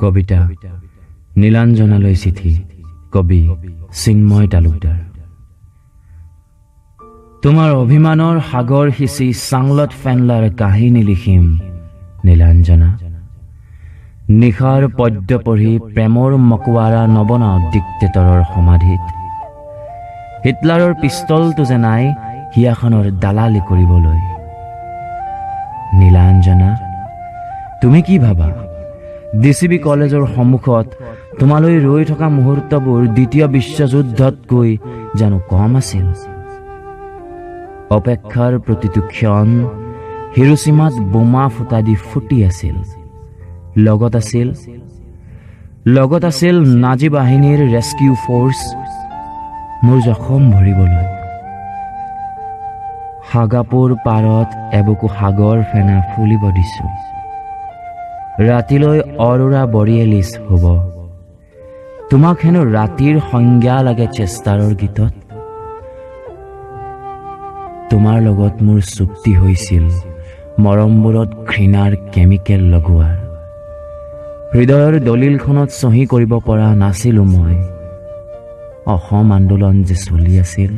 কবিতা নীলাঞ্জনালৈ চিঠি কবি চিন্ময় তালুকদাৰ। তোমাৰ অভিমানৰ সাগৰ সিঁচি চাংলত ফেনলাৰ কাহিনী লিখিম নীলাঞ্জনা। নিশাৰ পদ্য পঢ়ি প্ৰেমৰ মকৱাৰা নবনাও ডিক্টেটৰৰ সমাধিত। হিটলাৰৰ পিষ্টলটো যে নাই হিয়াখনৰ দালালি কৰিবলৈ। নীলাঞ্জনা, তুমি কি ভাবা DCB কলেজৰ সন্মুখত তোমালৈ ৰৈ থকা মুহূৰ্তবোৰ দ্বিতীয় বিশ্বযুদ্ধতকৈ জানো কম আছিল? অপেক্ষাৰ প্ৰতিটো ক্ষণ হিৰোচিমাত বোমা ফুটা দি ফুটি আছিল। লগত আছিল নাজী বাহিনীৰ ৰেস্কিউ ফ'ৰ্চ মোৰ জখম ভৰিবলৈ। হাগাপুৰ পাৰত এবুকু সাগৰ ফেনা ফুলিব দিছো। ৰাতিলৈ অৰোৰা বৰিয়েলিছ হ'ব। তোমাক হেনো ৰাতিৰ সংজ্ঞা লাগে চেষ্টাৰৰ গীতত। তোমাৰ লগত মোৰ চুক্তি হৈছিল মৰমবোৰত ঘৃণাৰ কেমিকেল লগোৱাৰ। হৃদয়ৰ দলিলখনত চহী কৰিব পৰা নাছিলো মই। অসম আন্দোলন যে চলি আছিল